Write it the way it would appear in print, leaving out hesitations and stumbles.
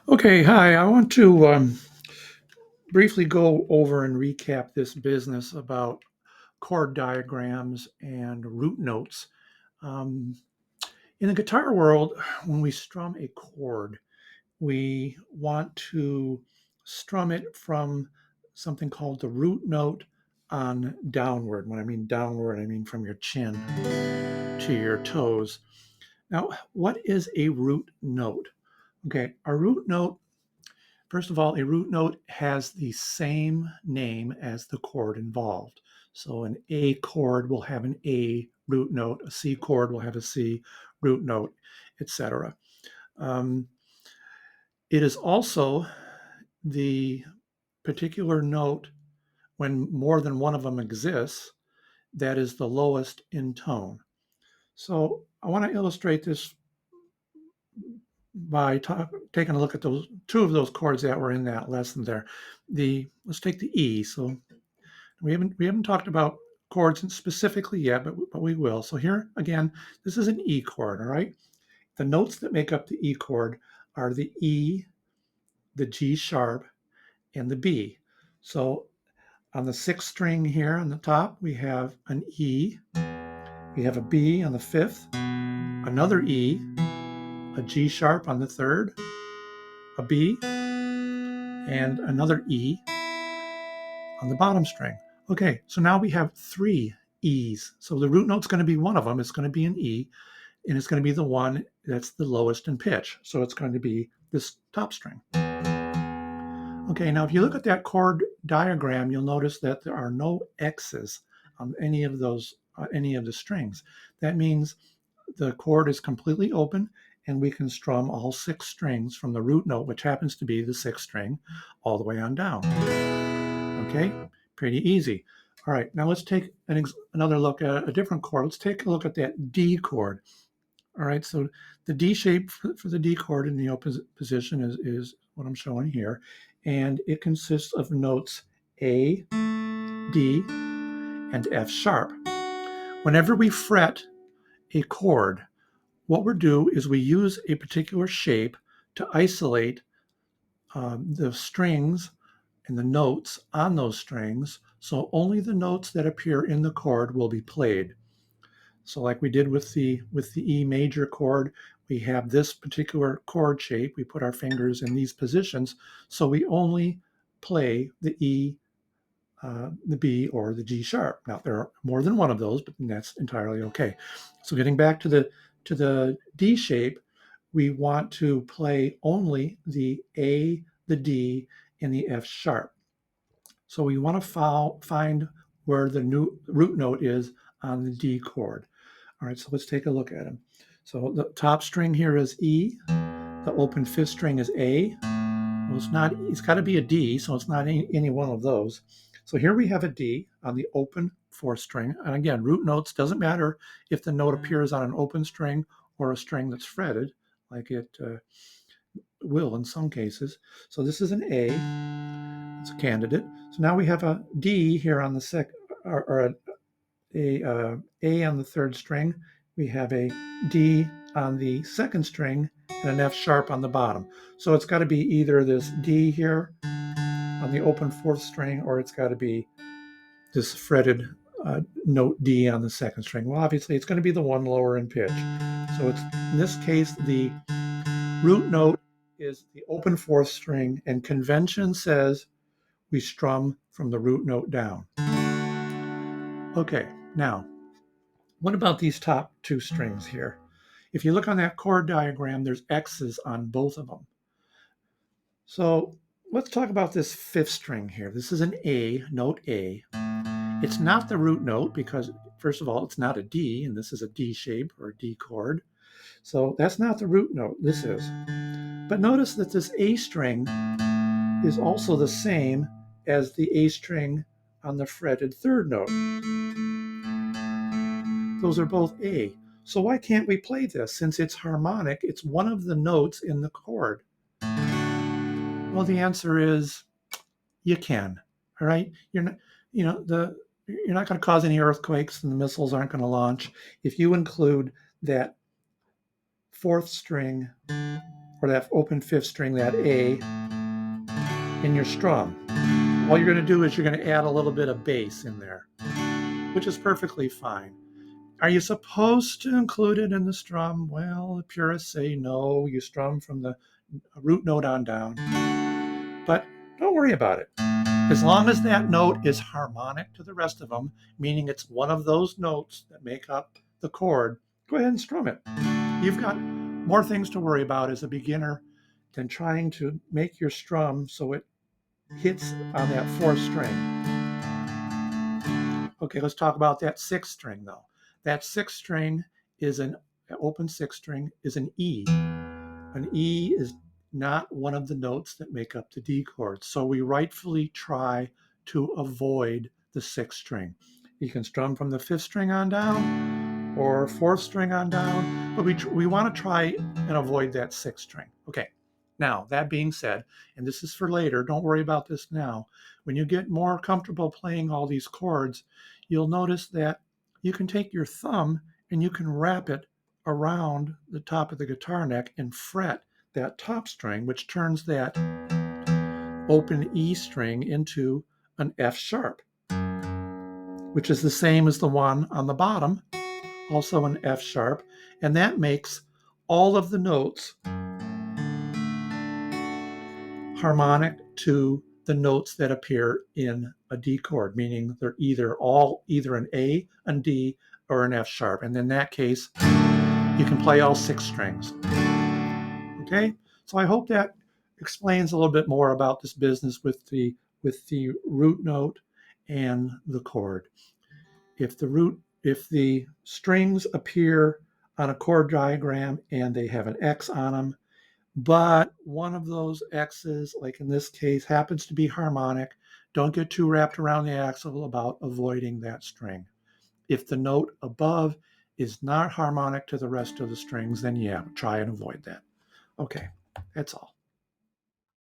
Okay, hi. I want to briefly go over and recap this business about chord diagrams and root notes. Um, in the guitar world, when we strum a chord, we want to strum it from something called the root note on downward. When I mean downward, I mean from your chin to your toes. Now, what is a root note? Okay, a root note. First of all, a root note has the same name as the chord involved. So an A chord will have an A root note, a C chord will have a C root note, etc. Um, it is also the particular note when more than one of them exists that is the lowest in tone. So I want to illustrate this by taking a look at those two of those chords that were in that lesson there. Let's take the E. So we haven't talked about chords specifically yet, but we will. So here again, this is an E chord, all right? The notes that make up the E chord are the E, the G sharp, and the B. So on the sixth string here on the top, we have an E, we have a B on the fifth, another E, a G sharp on the third, a B, and another E on the bottom string. Okay, so now we have three E's. So the root note's going to be one of them. It's going to be an E, and it's going to be the one that's the lowest in pitch. So it's going to be this top string. Okay, now if you look at that chord diagram, you'll notice that there are no X's on any of the strings. That means the chord is completely open and we can strum all six strings from the root note, which happens to be the sixth string, all the way on down. Okay, pretty easy. All right, now let's take another look at a different chord. Let's take a look at that D chord. All right, so the D shape for the D chord in the open position is what I'm showing here, and it consists of notes A, D, and F sharp. Whenever we fret a chord, what we do is we use a particular shape to isolate the strings and the notes on those strings, so only the notes that appear in the chord will be played. So like we did with the E major chord, we have this particular chord shape. We put our fingers in these positions, so we only play the E, the B, or the G sharp. Now there are more than one of those, but that's entirely okay. So getting back to the D shape, we want to play only the A, the D, and the F sharp. So we want to find where the new root note is on the D chord. All right, so let's take a look at them. So the top string here is E. The open fifth string is A. Well, it's got to be a D, so it's not any one of those. So here we have a D on the open fourth string. And again, root notes doesn't matter if the note appears on an open string or a string that's fretted, like it will in some cases. So this is an A. It's a candidate. So now we have a D here on the A on the third string. We have a D on the second string and an F sharp on the bottom. So it's got to be either this D here on the open fourth string, or it's got to be this fretted note D on the second string. Well, obviously it's going to be the one lower in pitch. So it's in this case the root note is the open fourth string, and convention says we strum from the root note down. Okay, now what about these top two strings here? If you look on that chord diagram, there's X's on both of them. So let's talk about this fifth string here. This is an A, note A. It's not the root note because, first of all, it's not a D, and this is a D shape or a D chord. So that's not the root note, this is. But notice that this A string is also the same as the A string on the fretted third note. Those are both A. So why can't we play this? Since it's harmonic, it's one of the notes in the chord. Well, the answer is you can. All right, you're not, you're not going to cause any earthquakes, and the missiles aren't going to launch if you include that fourth string or that open fifth string, that A, in your strum. All you're going to do is you're going to add a little bit of bass in there, which is perfectly fine. Are you supposed to include it in the strum? Well, the purists say no, you strum from the root note on down. But don't worry about it. As long as that note is harmonic to the rest of them, meaning it's one of those notes that make up the chord, go ahead and strum it. You've got more things to worry about as a beginner than trying to make your strum so it hits on that fourth string. Okay, let's talk about that sixth string though. That sixth string is an open sixth string is an E. An E is not one of the notes that make up the D chord. So we rightfully try to avoid the sixth string. You can strum from the fifth string on down or fourth string on down, but we want to try and avoid that sixth string. Okay, now that being said, and this is for later, don't worry about this now. When you get more comfortable playing all these chords, you'll notice that you can take your thumb and you can wrap it around the top of the guitar neck and fret that top string, which turns that open E string into an F sharp, which is the same as the one on the bottom, also an F sharp, and that makes all of the notes harmonic to the notes that appear in a D chord, meaning they're either an A, a D, or an F sharp. And in that case, you can play all six strings. Okay, so I hope that explains a little bit more about this business with the root note and the chord. If the strings appear on a chord diagram and they have an X on them, but one of those X's, like in this case, happens to be harmonic, don't get too wrapped around the axle about avoiding that string. If the note above is not harmonic to the rest of the strings, then yeah, try and avoid that. Okay, that's all.